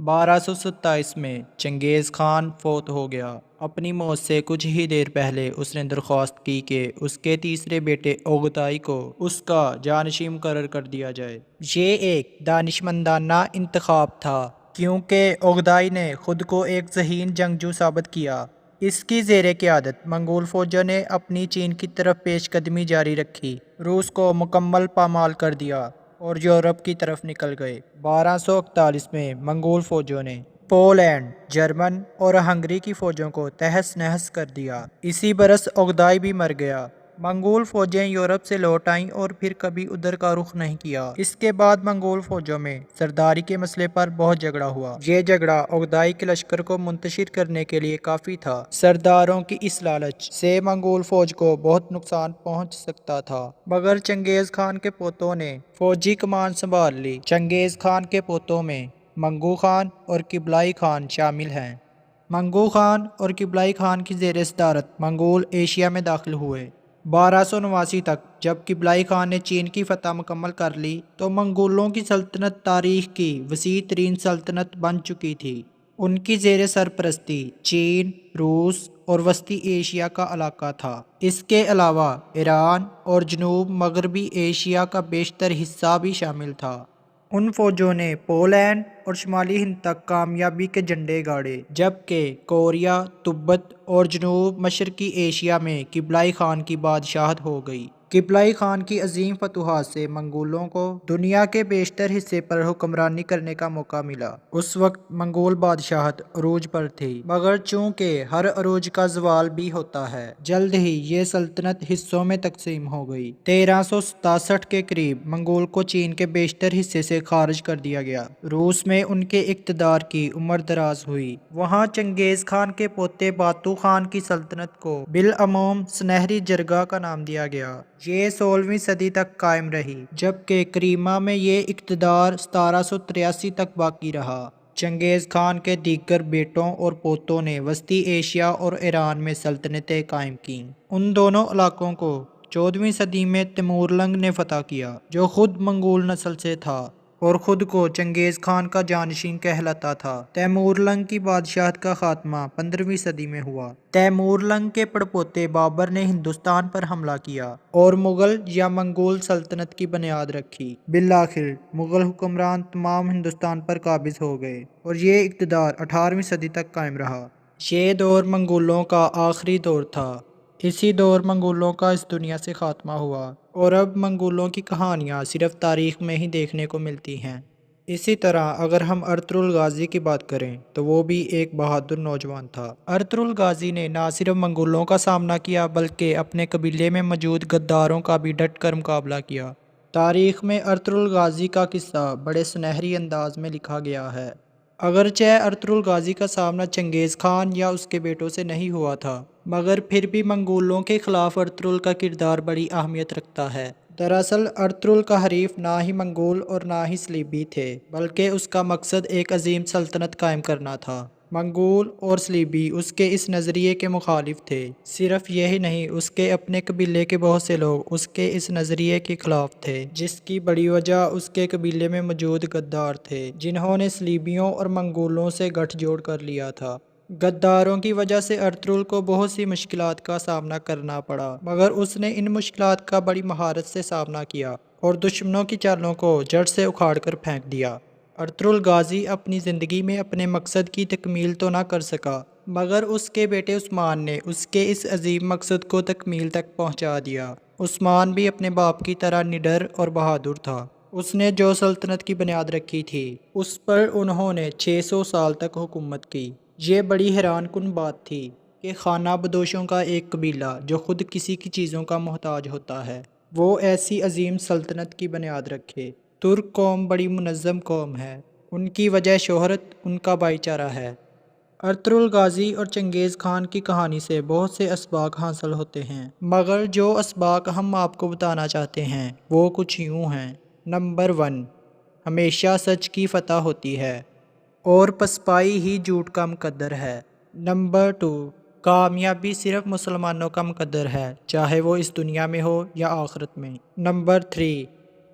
1227 میں چنگیز خان فوت ہو گیا۔ اپنی موت سے کچھ ہی دیر پہلے اس نے درخواست کی کہ اس کے تیسرے بیٹے اوگتائی کو اس کا جانشین مقرر کر دیا جائے۔ یہ ایک دانشمندانہ انتخاب تھا کیونکہ اوگتائی نے خود کو ایک ذہین جنگجو ثابت کیا۔ اس کی زیر قیادت منگول فوجوں نے اپنی چین کی طرف پیش قدمی جاری رکھی، روس کو مکمل پامال کر دیا اور یورپ کی طرف نکل گئے۔ 1241 میں منگول فوجوں نے پولینڈ، جرمن اور ہنگری کی فوجوں کو تہس نہس کر دیا۔ اسی برس اوگتائی بھی مر گیا۔ منگول فوجیں یورپ سے لوٹ آئیں اور پھر کبھی ادھر کا رخ نہیں کیا۔ اس کے بعد منگول فوجوں میں سرداری کے مسئلے پر بہت جھگڑا ہوا۔ یہ جھگڑا اوگتائی کے لشکر کو منتشر کرنے کے لیے کافی تھا۔ سرداروں کی اس لالچ سے منگول فوج کو بہت نقصان پہنچ سکتا تھا، مگر چنگیز خان کے پوتوں نے فوجی کمان سنبھال لی۔ چنگیز خان کے پوتوں میں منگو خان اور قبلائی خان شامل ہیں۔ منگو خان اور قبلائی خان کی زیر صدارت منگول ایشیا میں داخل ہوئے۔ 1289 تک جب قبلائی خان نے چین کی فتح مکمل کر لی تو منگولوں کی سلطنت تاریخ کی وسیع ترین سلطنت بن چکی تھی۔ ان کی زیر سرپرستی چین، روس اور وسطی ایشیا کا علاقہ تھا۔ اس کے علاوہ ایران اور جنوب مغربی ایشیا کا بیشتر حصہ بھی شامل تھا۔ ان فوجوں نے پولینڈ اور شمالی ہند تک کامیابی کے جھنڈے گاڑے، جبکہ کوریا، تبت اور جنوب مشرقی ایشیا میں قبلائی خان کی بادشاہت ہو گئی۔ قبلائی خان کی عظیم فتوحات سے منگولوں کو دنیا کے بیشتر حصے پر حکمرانی کرنے کا موقع ملا۔ اس وقت منگول بادشاہت عروج پر تھی، مگر چونکہ ہر عروج کا زوال بھی ہوتا ہے، جلد ہی یہ سلطنت حصوں میں تقسیم ہو گئی۔ 1367 کے قریب منگول کو چین کے بیشتر حصے سے خارج کر دیا گیا۔ روس میں ان کے اقتدار کی عمر دراز ہوئی۔ وہاں چنگیز خان کے پوتے باتو خان کی سلطنت کو بالعموم سنہری جرگہ کا نام دیا گیا۔ یہ 16ویں صدی تک قائم رہی، جبکہ کریما میں یہ اقتدار 1783 تک باقی رہا۔ چنگیز خان کے دیگر بیٹوں اور پوتوں نے وسطی ایشیا اور ایران میں سلطنتیں قائم کیں۔ ان دونوں علاقوں کو 14ویں صدی میں تیمورلنگ نے فتح کیا، جو خود منگول نسل سے تھا اور خود کو چنگیز خان کا جانشین کہلاتا تھا۔ تیمورلنگ کی بادشاہت کا خاتمہ 15ویں صدی میں ہوا۔ تیمورلنگ کے پڑپوتے بابر نے ہندوستان پر حملہ کیا اور مغل یا منگول سلطنت کی بنیاد رکھی۔ بالآخر مغل حکمران تمام ہندوستان پر قابض ہو گئے اور یہ اقتدار 18ویں صدی تک قائم رہا۔ یہ دور منگولوں کا آخری دور تھا۔ اسی دور منگولوں کا اس دنیا سے خاتمہ ہوا اور اب منگولوں کی کہانیاں صرف تاریخ میں ہی دیکھنے کو ملتی ہیں۔ اسی طرح اگر ہم ارطغرل غازی کی بات کریں تو وہ بھی ایک بہادر نوجوان تھا۔ ارطغرل غازی نے نہ صرف منگولوں کا سامنا کیا بلکہ اپنے قبیلے میں موجود غداروں کا بھی ڈٹ کر مقابلہ کیا۔ تاریخ میں ارطغرل غازی کا قصہ بڑے سنہری انداز میں لکھا گیا ہے۔ اگرچہ ارطغرل غازی کا سامنا چنگیز خان یا اس کے بیٹوں سے نہیں ہوا تھا، مگر پھر بھی منگولوں کے خلاف ارطغرل کا کردار بڑی اہمیت رکھتا ہے۔ دراصل ارطغرل کا حریف نہ ہی منگول اور نہ ہی صلیبی تھے، بلکہ اس کا مقصد ایک عظیم سلطنت قائم کرنا تھا۔ منگول اور صلیبی اس کے اس نظریے کے مخالف تھے۔ صرف یہی نہیں، اس کے اپنے قبیلے کے بہت سے لوگ اس کے اس نظریے کے خلاف تھے، جس کی بڑی وجہ اس کے قبیلے میں موجود غدار تھے، جنہوں نے صلیبیوں اور منگولوں سے گٹھ جوڑ کر لیا تھا۔ غداروں کی وجہ سے ارطغرل کو بہت سی مشکلات کا سامنا کرنا پڑا، مگر اس نے ان مشکلات کا بڑی مہارت سے سامنا کیا اور دشمنوں کی چالوں کو جڑ سے اکھاڑ کر پھینک دیا۔ ارطغرل غازی اپنی زندگی میں اپنے مقصد کی تکمیل تو نہ کر سکا، مگر اس کے بیٹے عثمان نے اس کے اس عظیم مقصد کو تکمیل تک پہنچا دیا۔ عثمان بھی اپنے باپ کی طرح نڈر اور بہادر تھا۔ اس نے جو سلطنت کی بنیاد رکھی تھی اس پر انہوں نے 600 سال تک حکومت کی۔ یہ بڑی حیران کن بات تھی کہ خانہ بدوشوں کا ایک قبیلہ جو خود کسی کی چیزوں کا محتاج ہوتا ہے، وہ ایسی عظیم سلطنت کی بنیاد رکھے۔ ترک قوم بڑی منظم قوم ہے، ان کی وجہ شہرت ان کا بھائی چارہ ہے۔ ارطغرل غازی اور چنگیز خان کی کہانی سے بہت سے اسباق حاصل ہوتے ہیں، مگر جو اسباق ہم آپ کو بتانا چاہتے ہیں وہ کچھ یوں ہیں۔ نمبر 1، ہمیشہ سچ کی فتح ہوتی ہے اور پسپائی ہی جھوٹ کا مقدر ہے۔ نمبر 2، کامیابی صرف مسلمانوں کا مقدر ہے، چاہے وہ اس دنیا میں ہو یا آخرت میں۔ نمبر 3،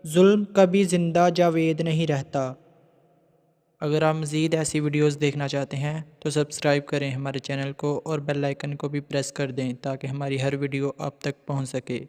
ظلم کبھی زندہ جاوید نہیں رہتا۔ اگر آپ مزید ایسی ویڈیوز دیکھنا چاہتے ہیں تو سبسکرائب کریں ہمارے چینل کو اور بیل آئیکن کو بھی پریس کر دیں تاکہ ہماری ہر ویڈیو آپ تک پہنچ سکے۔